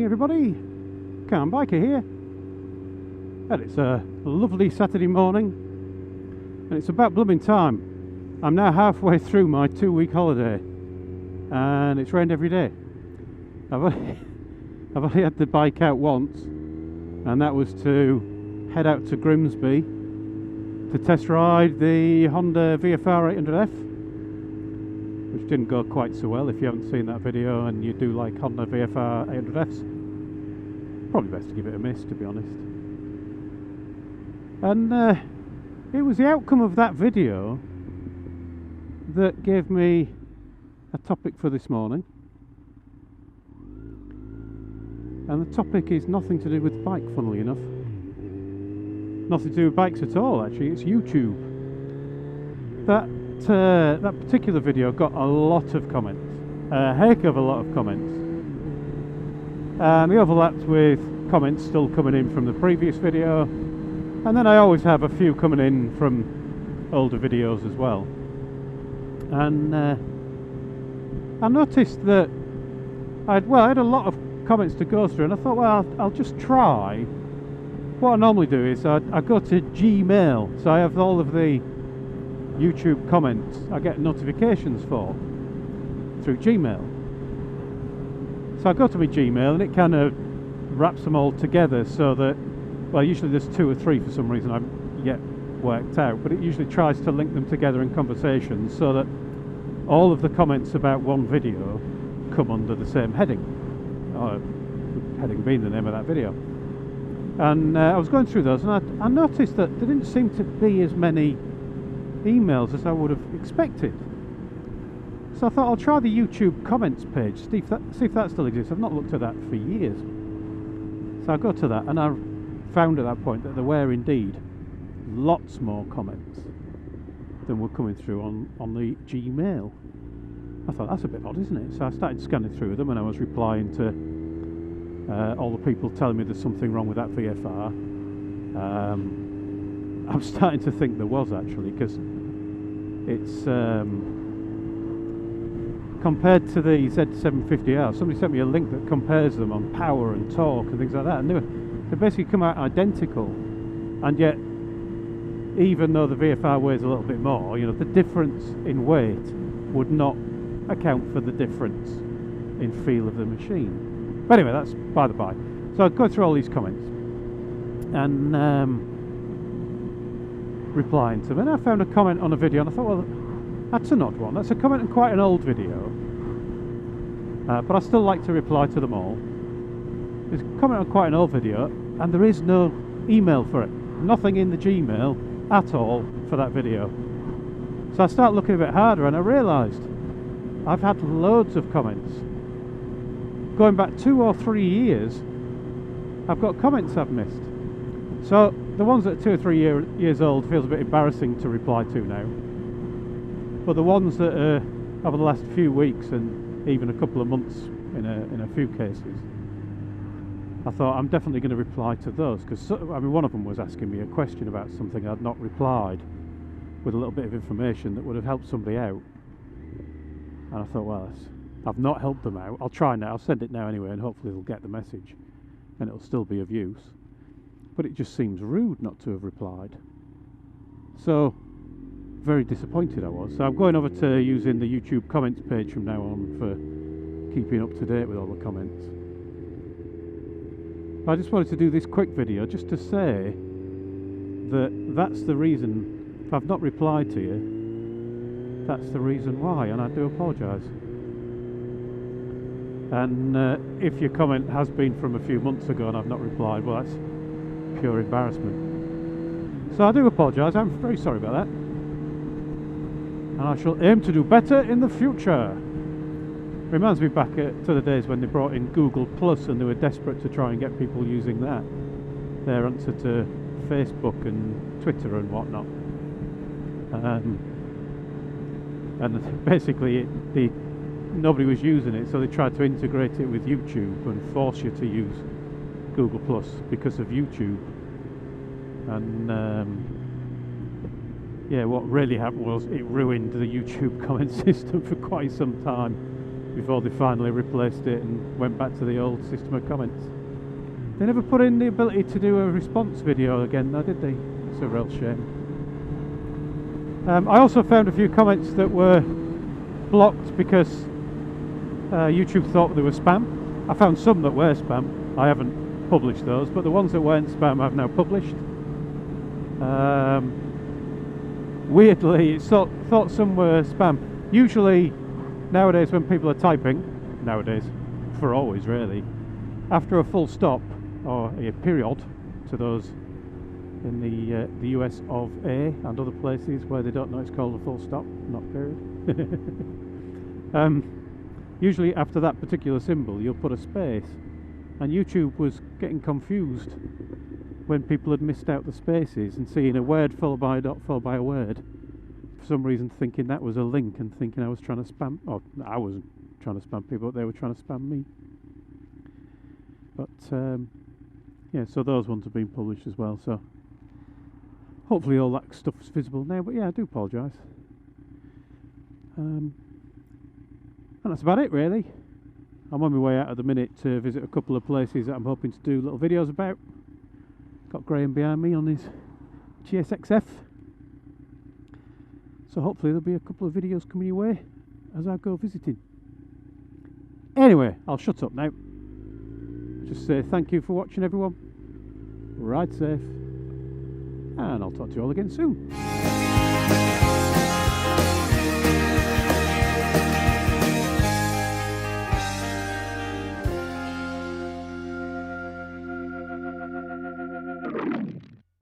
morning everybody, Calm Biker here, and it's a lovely Saturday morning and it's about blooming time. I'm now halfway through my 2-week holiday and it's rained every day. I've only had the bike out once, and that was to head out to Grimsby to test ride the Honda VFR 800F, which didn't go quite so well. If you haven't seen that video and you do like Honda VFR 800Fs, probably best to give it a miss, to be honest. And it was the outcome of that video that gave me a topic for this morning. And the topic is nothing to do with bike, funnily enough. Nothing to do with bikes at all, actually. It's YouTube. That particular video got a lot of comments, a heck of a lot of comments, and they overlapped with comments still coming in from the previous video, and then I always have a few coming in from older videos as well. And I noticed that I had a lot of comments to go through, and I thought, well, I'll just try. What I normally do is I go to Gmail, so I have all of the YouTube comments I get notifications for through Gmail. So I go to my Gmail and it kind of wraps them all together so that, well, usually there's 2 or 3 for some reason I haven't yet worked out, but it usually tries to link them together in conversations so that all of the comments about one video come under the same heading, or heading being the name of that video. And I was going through those and I noticed that there didn't seem to be as many emails as I would have expected. So I thought I'll try the YouTube comments page, see if that still exists. I've not looked at that for years. So I go to that and I found at that point that there were indeed lots more comments than were coming through on the Gmail. I thought, that's a bit odd, isn't it? So I started scanning through them and I was replying to all the people telling me there's something wrong with that VFR. I'm starting to think there was, actually, because it's compared to the Z750R. Somebody sent me a link that compares them on power and torque and things like that, and they basically come out identical, and yet even though the VFR weighs a little bit more, you know, the difference in weight would not account for the difference in feel of the machine. But anyway, that's by the by. So I'd go through all these comments and replying to them, and I found a comment on a video and I thought, well, that's an odd one. That's a comment on quite an old video, but I still like to reply to them all. There's a comment on quite an old video and there is no email for it, nothing in the Gmail at all for that video. So I start looking a bit harder and I realised I've had loads of comments going back 2 or 3 years. I've got comments I've missed. So the ones that are 2 or 3 years old feels a bit embarrassing to reply to now. But the ones that are over the last few weeks and even a couple of months in a few cases, I thought I'm definitely going to reply to those, because I mean, one of them was asking me a question about something I'd not replied with a little bit of information that would have helped somebody out. And I thought, well, I've not helped them out. I'll try now. I'll send it now anyway, and hopefully they'll get the message and it'll still be of use. But it just seems rude not to have replied. So, very disappointed I was. So I'm going over to using the YouTube comments page from now on for keeping up to date with all the comments. I just wanted to do this quick video just to say that that's the reason, if I've not replied to you, that's the reason why, and I do apologise. And if your comment has been from a few months ago and I've not replied, well, that's pure embarrassment. So I do apologise, I'm very sorry about that. And I shall aim to do better in the future. Reminds me back to the days when they brought in Google Plus and they were desperate to try and get people using that, their answer to Facebook and Twitter and whatnot. And basically nobody was using it, so they tried to integrate it with YouTube and force you to use Google Plus because of YouTube. And yeah, what really happened was it ruined the YouTube comment system for quite some time. before they finally replaced it and went back to the old system of comments. They never put in the ability to do a response video again though, did they? It's a real shame. I also found a few comments that were blocked because YouTube thought they were spam. I found some that were spam. I haven't published those, but the ones that weren't spam I've now published. Weirdly, it's thought some were spam. Usually, nowadays when people are typing, for always really, after a full stop, or a period, to those in the US of A and other places where they don't know it's called a full stop, not period. Usually after that particular symbol you'll put a space, and YouTube was getting confused when people had missed out the spaces and seeing a word followed by a dot followed by a word, for some reason thinking that was a link and thinking I was trying to spam, or I wasn't trying to spam people, but they were trying to spam me. But yeah, so those ones have been published as well, so hopefully all that stuff's visible now. But yeah, I do apologise. And that's about it really. I'm on my way out at the minute to visit a couple of places that I'm hoping to do little videos about. Got Graham behind me on his GSXF, so hopefully there'll be a couple of videos coming your way as I go visiting. Anyway, I'll shut up now. Just say thank you for watching everyone, ride safe, and I'll talk to you all again soon.